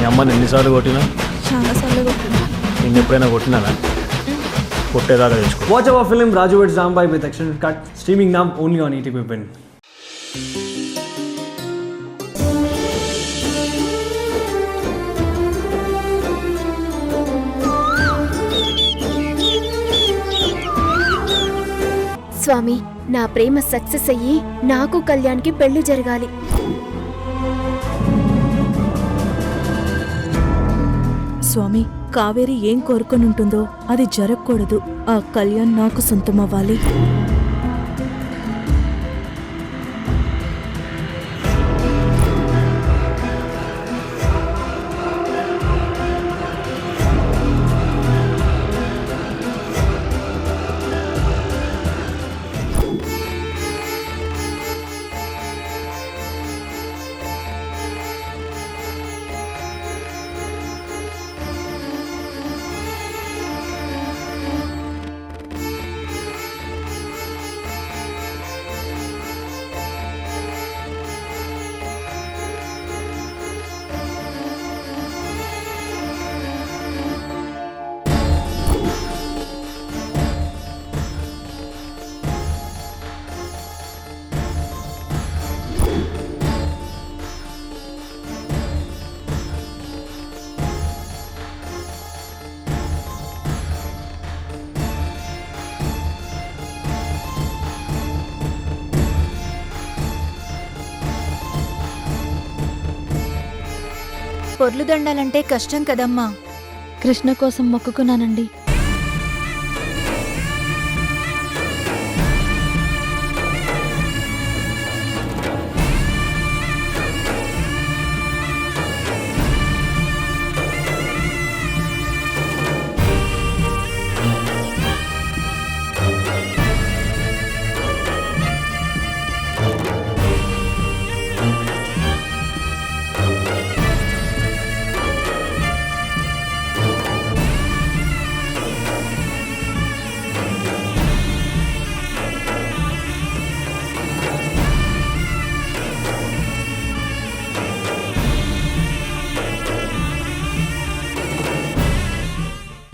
మీ అమ్మని ఎన్నిసార్లు కొట్టినా? చాలాసార్లు కొట్టినా. నేను ఎప్పుడైనా కొట్టినానా? కొట్టేదాకా తెచ్చుకో. Watch our film Raju vs. Zambai with extended cut, streaming now only on ETV Win. స్వామి, నా ప్రేమ సక్సెస్ అయ్యి నాకు కళ్యాణ్కి పెళ్లి జరగాలి. స్వామి, కావేరి ఏం కోరుకొని ఉంటుందో అది జరగకూడదు. ఆ కళ్యాణ్ నాకు సొంతమవ్వాలి. పొర్లు దండాలంటే కష్టం కదమ్మా. కృష్ణ కోసం మొక్కుకున్నానండి.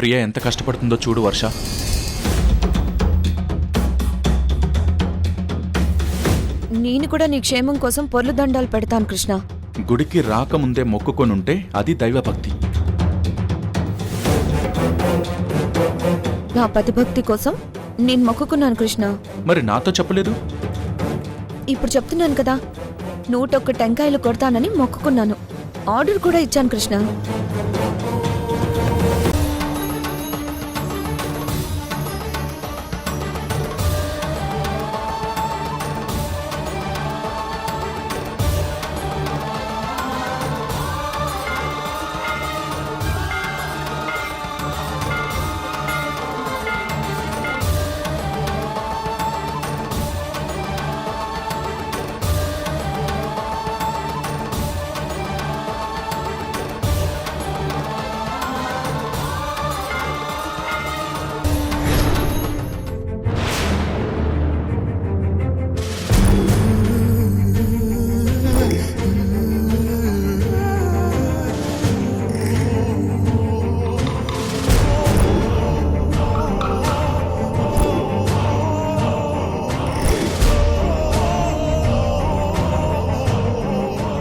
ప్రియ ఎంత కష్టపడుతుందో చూడు వర్ష. నేను కూడా నీ క్షేమం కోసం పొర్లు దండాలు పెడతాను కృష్ణ. గుడికి రాకముందే మొక్కుకొనుంటే అది దైవభక్తి. నా పతిభక్తి కోసం నేను మొక్కుకున్నాను కృష్ణ. మరి నాతో చెప్పలేదు? ఇప్పుడు చెప్తున్నాను కదా, 101 టెంకాయలు కొడతానని మొక్కుకున్నాను. ఆర్డర్ కూడా ఇచ్చాను కృష్ణ.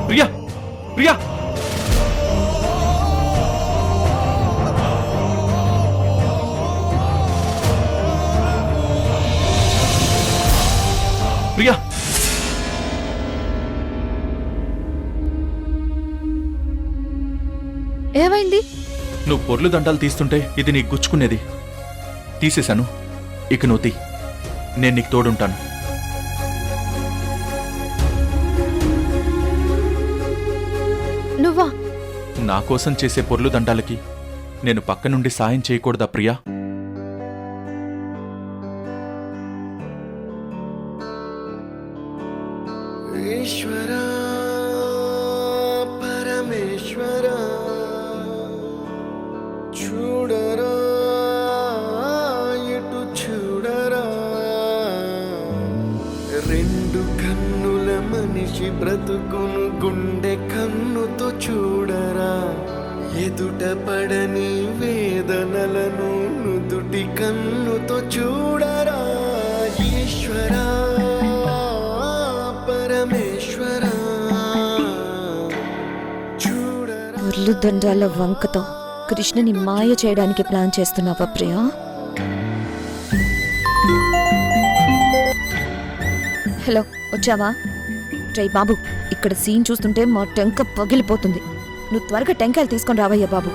ప్రియా, ప్రియా, ప్రియా. ఏమైంది? నువ్వు పొర్లు దండాలు తీస్తుంటే ఇది నీకు గుచ్చుకునేది. తీసేశాను, ఇక నువ్వు తీ. నేను నీకు తోడుంటాను. నువ్వా? నా కోసం చేసే పొర్లు దండాలకి నేను పక్క నుండి సాయం చేయకూడదా ప్రియా? ఈశ్వరా పరమేశ్వరా చూడరా ఇటు చూడరా, రెండు కన్నుల మనిషి బ్రతుకును గుండె కన్నుతో చూడరా. ఎదుట పడని వేదనలను నుదుటి కన్నుతో చూడరా ఈశ్వరా పరమేశ్వరా చూడరా. ఉర్లు దండాల వంకతో కృష్ణని మాయ చేయడానికి ప్లాన్ చేస్తున్నావా ప్రియా? హలో, వచ్చావా? ట్రై బాబు, ఇక్కడ సీన్ చూస్తుంటే మా టెంక పగిలిపోతుంది. నువ్వు త్వరగా టెంకాయలు తీసుకొని రావయ్యా బాబు.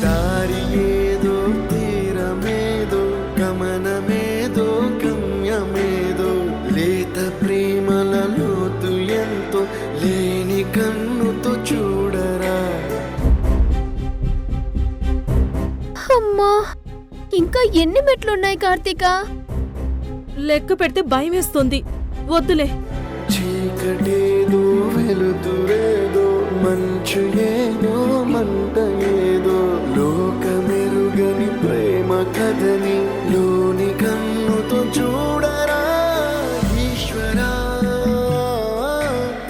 దారి ఏదో తీరమేదో గమనమేదో గమ్యమేదో లేత ప్రేమల లోతు ఎంతో లేని కన్నుతో చూడరా. అమ్మా, ఇంకా ఎన్ని మెట్లున్నాయి కార్తీక? లెక్క పెడితే భయం వేస్తుంది. వద్దులే. చీకటేదో వెలుతురేదో మంచు ఏదో మంట ఏదో లోకమెరుగని ప్రేమ కథని లోని కన్నుతో చూడరా ఈశ్వరా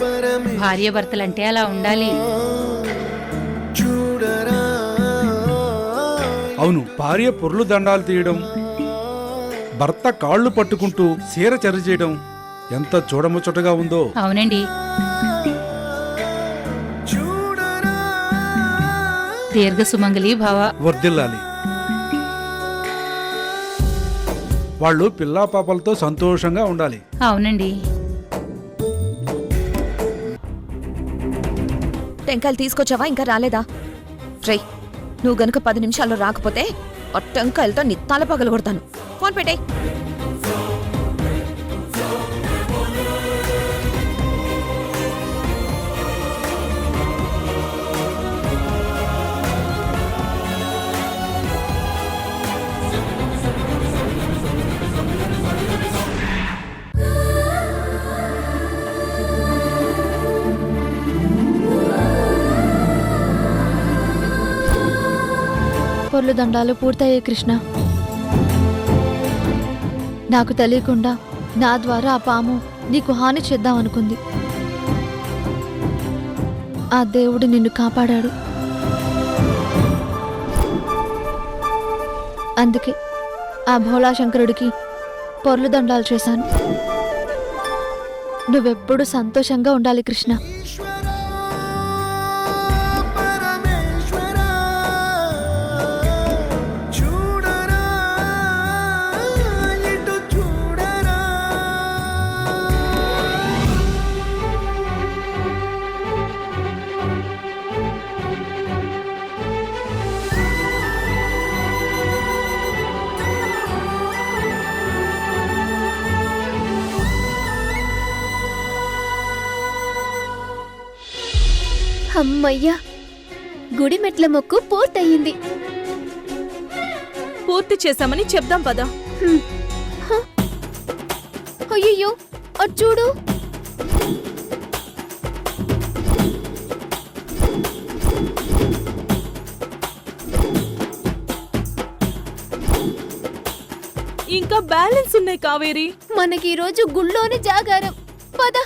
పరమే భార్యాభర్తలంటే అలా ఉండాలి. చూడరా. అవును, భార్య పొర్లు దండాలు తీయడం, భర్త కాళ్ళు పట్టుకుంటూ చీర చరి చేయడం ఎంత చూడముచ్చటగా ఉందో. అవునండి. దీర్ఘ సుమంగళి భవ. వర్ధిల్లాలి. వాళ్ళు పిల్లా పాపలతో సంతోషంగా ఉండాలి. అవునండి. టెంకాయలు తీసుకొచ్చావా? ఇంకా రాలేదా? ట్రై, నువ్వు గనుక 10 నిమిషాల్లో రాకపోతే ఆ టెంకాయలతో నీ తల పగలగొడతాను. ఫోన్ పెట్టే. పొర్లు దండాలు పూర్తయ్యాయి కృష్ణ. నాకు తెలియకుండా నా ద్వారా ఆ పాము నీకు హాని చేద్దాం అనుకుంది. ఆ దేవుడు నిన్ను కాపాడాడు. అందుకే ఆ భోళాశంకరుడికి పొర్లు దండాలు చేశాను. నువ్వెప్పుడు సంతోషంగా ఉండాలి కృష్ణ. అమ్మయ్యా, గుడి మెట్ల మొక్కు పూర్తయింది. పూర్తి చేశామని చెప్దాం పదా. అయ్యో, అటు చూడు. ఇంకా బ్యాలెన్స్ ఉన్నాయి కావేరి. మనకి ఈ రోజు గుళ్ళోని జాగారం. పద.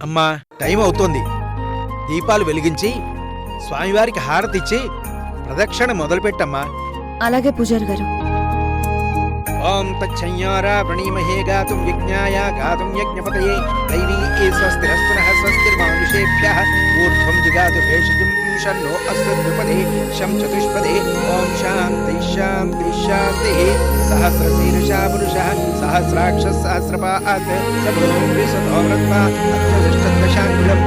అమ్మా, టైం అవుతోంది. దీపాలు వెలిగించి స్వామివారికి హారతిచ్చి ప్రదక్షిణ మొదలుపెట్టమ్మా. అలాగే పూజారి గారు. ఓం తచ్చయ్యారా ప్రణీమహే గాతుం యజ్ఞాయ గాతుం యజ్ఞపతయే దైవీ స్వస్తిరస్తునః స్వస్తిర్మానుషేభ్యః ఊర్ధ్వం జిగాతు భేషజం షన్నో అస్తు ద్విపదే శం చతుష్పదే. ఓం శాంతి శాంతి శాంతి. సహస్రశీర్షా పురుషः సహస్రాక్షः సహస్రపాత్ సభూమి విశతో వ్రత్వా అత్యదశాంగుళం.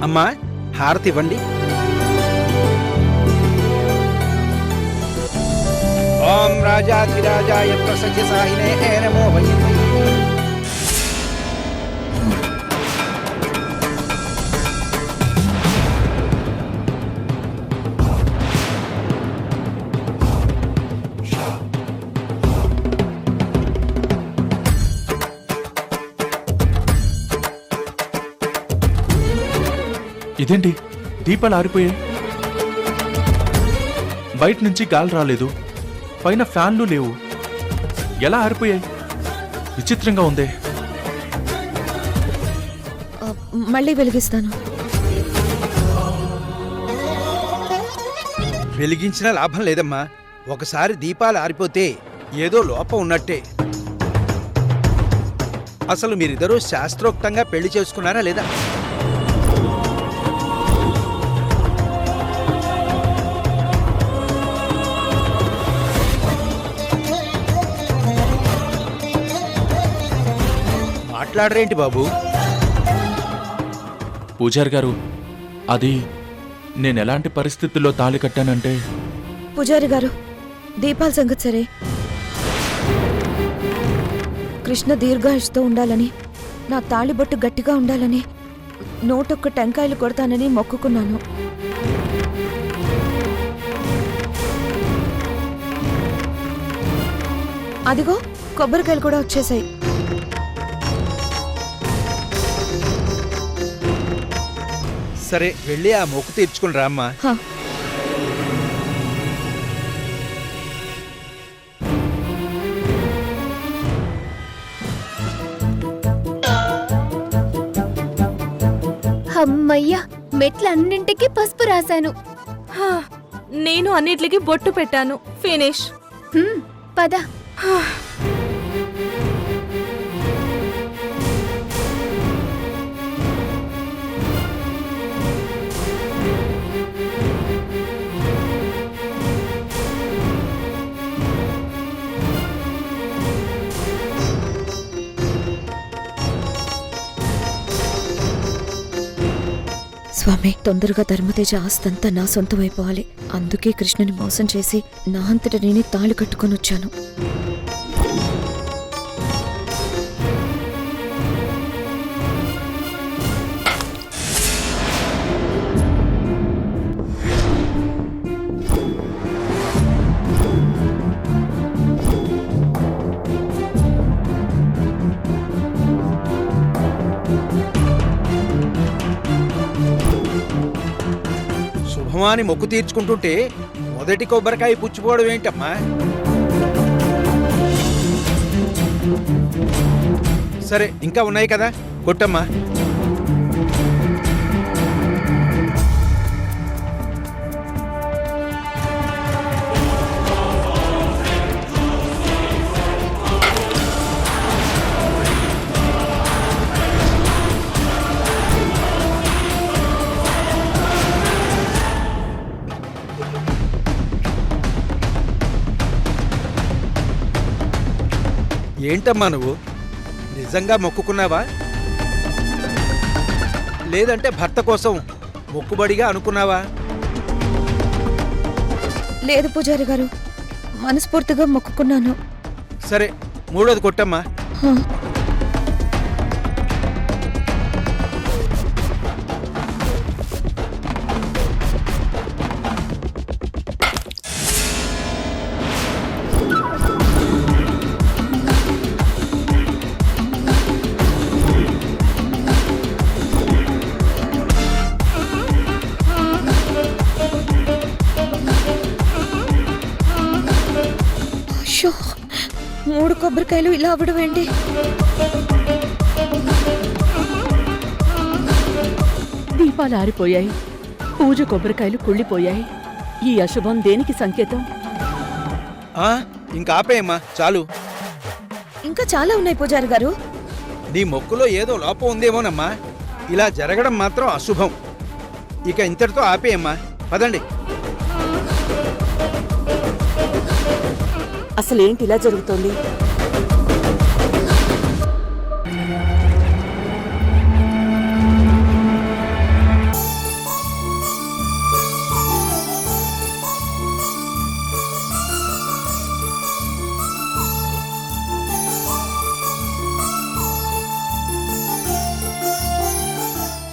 అమ్మా, హారతి ఇవ్వండి. ఓం రాజాధిరాజాయ ప్రసజ్య సాహినే నమో వై. ఇదేంటి దీపాలు ఆరిపోయాయి? బయట నుంచి గాలి రాలేదు, పైన ఫ్యాన్లు లేవు. ఎలా ఆరిపోయాయి? విచిత్రంగా ఉందే. మళ్ళీ వెలిగిస్తాను. వెలిగించిన లాభం లేదమ్మా. ఒకసారి దీపాలు ఆరిపోతే ఏదో లోపం ఉన్నట్టే. అసలు మీరిద్దరూ శాస్త్రోక్తంగా పెళ్లి చేసుకున్నారా లేదా? మాట్లాడరేంటి బాబు? పూజారి గారు, అది నేను ఎలాంటి పరిస్థితుల్లో తాళి కట్టానంటే... పూజారి గారు, దీపాల సంగతి సరే, కృష్ణ దీర్ఘాయుష్తో ఉండాలని, నా తాళిబొట్టు గట్టిగా ఉండాలని, 101 టెంకాయలు కొడతానని మొక్కుకున్నాను. అదిగో కొబ్బరికాయలు కూడా వచ్చేసాయి. సరే, వెళ్ళి ఆ మొక్కు తీర్చుకుని రామ్మా. హా. అమ్మయ్యా, మెట్లన్నింటికి పసుపు రాశాను. నేను అన్నిట్లకి బొట్టు పెట్టాను. ఫినిష్. పద. స్వామి, తొందరగా ధర్మతేజ ఆస్తంతా నా సొంతమైపోవాలి. అందుకే కృష్ణని మోసం చేసి నా అంతట నేనే తాళి కట్టుకొని వచ్చాను. శుభమాని మొక్కు తీర్చుకుంటుంటే మొదటి కొబ్బరికాయ పుచ్చిపోవడం ఏంటమ్మా? సరే, ఇంకా ఉన్నాయి కదా, కొట్టమ్మా. ఏంటమ్మా నువ్వు? నిజంగా మొక్కుకున్నావా, లేదంటే భర్త కోసం మొక్కుబడిగా అనుకున్నావా? లేదు పూజారి గారు, మనస్ఫూర్తిగా మొక్కుకున్నాను. సరే, మూడోది కొట్టమ్మా. హా. షో, 3 కొబ్బరికాయలు ఇలా అవ్వడం ఏంటి? దీపాలు ఆరిపోయాయి. పూజ కొబ్బరికాయలు కుళ్ళిపోయాయి. ఈ అశుభం దేనికి సంకేతం? ఇంకా ఆపేయమ్మా, చాలు. ఇంకా చాలా ఉన్నాయి పూజారి గారు. నీ మొక్కులో ఏదో లోపం ఉందేమోనమ్మా. ఇలా జరగడం మాత్రం అశుభం. ఇక ఇంతటితో ఆపేయమ్మా, పదండి. అసలేంటి ఇలా జరుగుతోంది?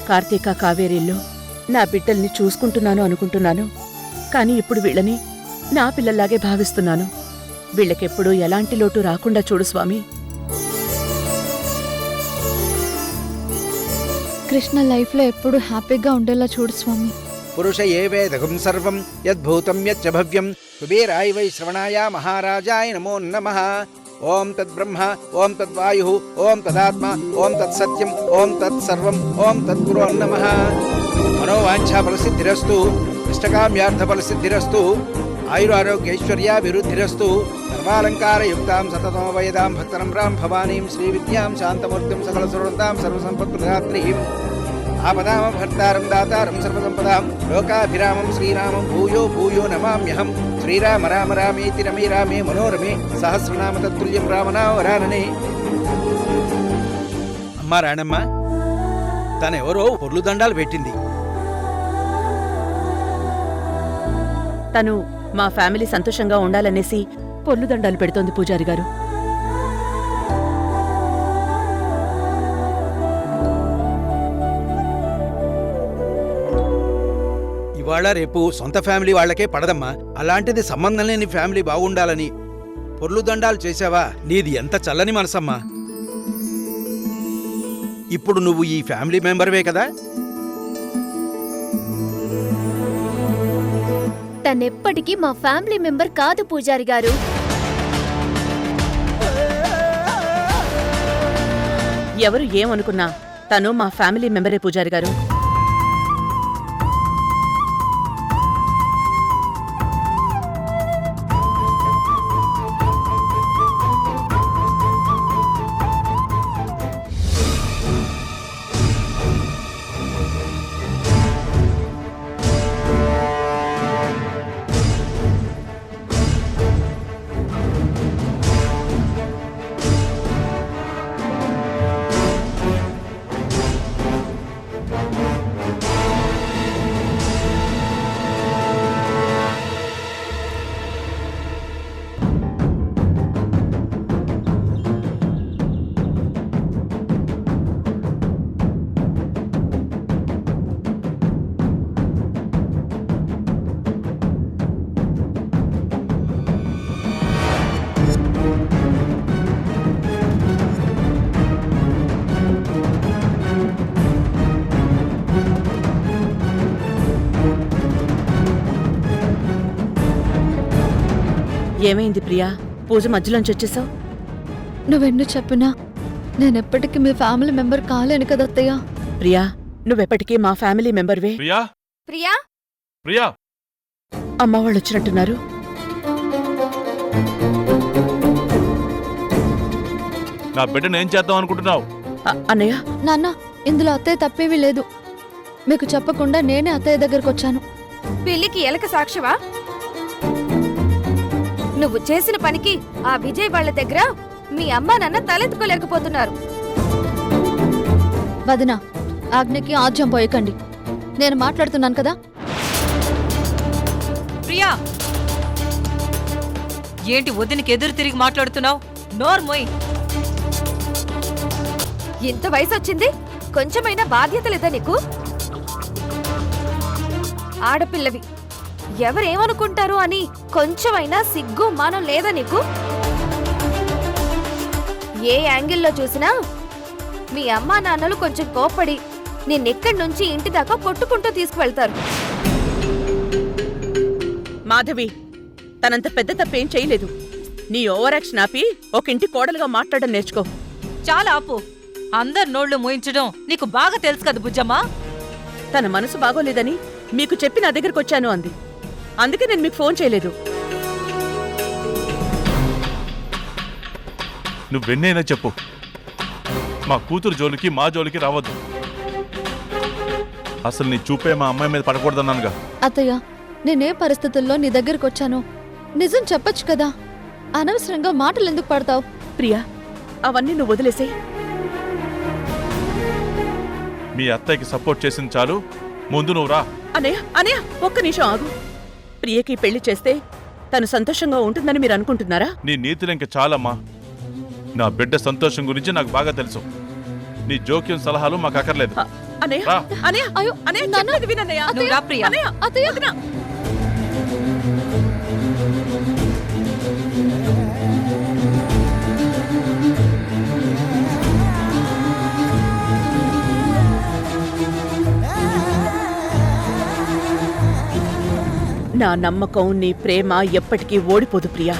కార్తీక కావేరీల్లో నా బిడ్డల్ని చూసుకుంటున్నాను అనుకుంటున్నాను. కానీ ఇప్పుడు వీళ్ళని నా పిల్లల్లాగే భావిస్తున్నాను. వీళ్ళకెప్పుడూ ఎలాంటి లోటు రాకుండా చూడు స్వామి. కృష్ణ లైఫ్లో ఎప్పుడు హ్యాపీగా ఉండేలా చూడు స్వామి. పురుష ఏ వేదగం సర్వం యద్భూతం యచ్చ భవ్యం కుబేరాయ వై శ్రవణాయ మహారాజాయ నమో నమః. ఓం తద్బ్రహ్మ ఓం తద్వాయు ఓం తదాత్మ ఓం తత్సత్యం ఓం తత్సర్వం ఓం తద్గురు నమః. మనోవాంఛా ఫలసిద్ధిరస్తు, ఇష్టకామ్యార్థ ఫలసిద్ధిరస్తు, ఆయురారోగ్యైశ్వర్యాభివృద్ధిరస్తు. సర్వాలంకారయుక్తాం సతతం వయదాం భక్తనమ్రాం భవానీం శ్రీవిద్యాం శాంతమూర్తిం సకలసురతాం సర్వసంపత్ప్రదాత్రీం ఆపదామభర్తారం దాతారం సర్వసంపదాం లోకాభిరామం శ్రీరామం భూయో భూయో నమామ్యహం. శ్రీరామ రామ రామేతి రమే రామే మనోరమే సహస్రనామ తత్తుల్యం రామనావరాననే. అమ్మా రాణమ్మ, తనెవరో పొర్లు దండాలు పెట్టింది. తను మా ఫ్యామిలీ సంతోషంగా ఉండాలనేసి పొర్లు దండాలు పెడుతోంది పూజారి గారు. ఇవాళ రేపు సొంత ఫ్యామిలీ వాళ్ళకే పడదమ్మా. అలాంటిది సంబంధం లేని ఫ్యామిలీ బాగుండాలని పొర్లు దండాలు చేసావా? నీది ఎంత చల్లని మనసమ్మా. ఇప్పుడు నువ్వు ఈ ఫ్యామిలీ మెంబర్వే కదా. తనెప్పటికీ మా ఫ్యామిలీ మెంబర్ కాదు పూజారి గారు. ఎవరు ఏమనుకున్నా తను మా ఫ్యామిలీ మెంబరే పూజారి గారు. ఏమైంది ప్రియా? పూజ మధ్యలోంచి వచ్చేసావు. నువ్వెన్ను చెప్పినా నేనెప్పటికీ మీ ఫ్యామిలీ మెంబర్ కాలేను కదా అత్తయ్య. ప్రియా, నువ్వెప్పటికీ మా ఫ్యామిలీ మెంబర్వే. ప్రియా ప్రియా, ప్రియా అమ్మ వాళ్ళు వచ్చినట్టున్నారు. నా బిడ్డను ఏం చేద్దాం అనుకుంటున్నావు? అన్నయ్య, నాన్న, ఇందులో అత్తయ్య తప్పేమీ లేదు. మీకు చెప్పకుండా నేనే అత్తయ్య దగ్గరకు వచ్చాను. పెళ్లికి ఎలక సాక్షివా? నువ్వు చేసిన పనికి ఆ విజయ్ వాళ్ళ దగ్గర మీ అమ్మా నాన్న తలెత్తుకోలేకపోతున్నారు. వదిన, ఆజ్ఞకి ఆజ్యం పోయకండి. నేను మాట్లాడుతున్నాను కదా. ప్రియా, ఏంటి వదినకి ఎదురు తిరిగి మాట్లాడుతున్నావు? నోర్మోయ్, ఇంత వయసు వచ్చింది, కొంచెమైనా బాధ్యత లేదా నీకు? ఆడపిల్లవి, ఎవరేమనుకుంటారు అని కొంచెమైనా సిగ్గు మానం లేదా నీకు? ఏ యాంగిల్లో చూసినా మీ అమ్మా నాన్నలు కొంచెం కోప్పడి నిన్నెక్కడి నుంచి ఇంటి దాకా కొట్టుకుంటూ తీసుకువెళ్తారు. మాధవి, తనంత పెద్ద తప్పేం చేయలేదు. నీ ఓవరాక్షన్ ఆపి ఒక ఇంటి కోడలుగా మాట్లాడడం నేర్చుకో. చాలా ఆపు. అందరి నోళ్లు మూయించడం నీకు బాగా తెలుసు కదా బుజ్జమ్మా. తన మనసు బాగోలేదని మీకు చెప్పి నా దగ్గరకు వచ్చాను అంది. అందుకే నేను మీకు ఫోన్ చేయలేదు. నువ్వెన్నైనా చెప్పు, మా కూతురు జోలికి మా జోలికి రావద్దు. అసలు నీ చూపే మా అమ్మాయి మీద పడకూడదన్నానుగా. అత్తయ్య, నేనే పరిస్థితుల్లో నీ దగ్గరకు వచ్చాను నిజం చెప్పొచ్చు కదా. అనవసరంగా మాటలు ఎందుకు పడతావు? ప్రియా, అవన్నీ నువ్వు వదిలేసే. మీ అత్తయ్యకి సపోర్ట్ చేసింది చాలు, ముందు నువ్వు రా. అనయ్య, అనయ్య, ఒక్క నిమిషం ఆగు. ప్రియకి పెళ్లి చేస్తే తను సంతోషంగా ఉంటుందని మీరు అనుకుంటున్నారా? నీ నీతులు ఇంక చాలమ్మా. నా బిడ్డ సంతోషం గురించి నాకు బాగా తెలుసు. నీ జోక్యం సలహాలు మాకు అక్కర్లేదు. అనయ్య, రా. అనయ్య, అయ్యో, అనయ్య, నాన్న, చెప్పేది వినన్నయ్య. నువ్వు రా ప్రియా. అనయ్య, అత్తయ్య, వదినా. నా నమ్మకం, నీ ప్రేమ ఎప్పటికీ ఓడిపోదు ప్రియా.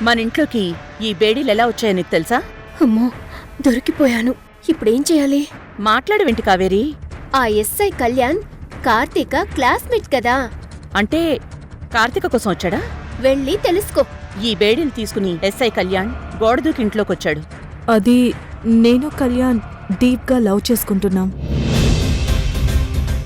మన ఇంట్లోకి ఈ బేడీలెలా వచ్చాయో నీకు తెలుసా? అమ్మో, దొరికిపోయాను. ఇప్పుడేం చేయాలి? మాట్లాడవేంటి కావేరి? ఆ ఎస్ఐ కళ్యాణ్ కార్తీక క్లాస్మేట్ కదా. అంటే కార్తీక కోసం వచ్చాడా? వెళ్ళి తెలుసుకో. ఈ బేడీని తీసుకుని ఎస్ఐ కళ్యాణ్ గోడదూకి ఇంట్లోకొచ్చాడు. అది నేను కళ్యాణ్ డీప్గా లవ్ చేసుకుంటున్నాం.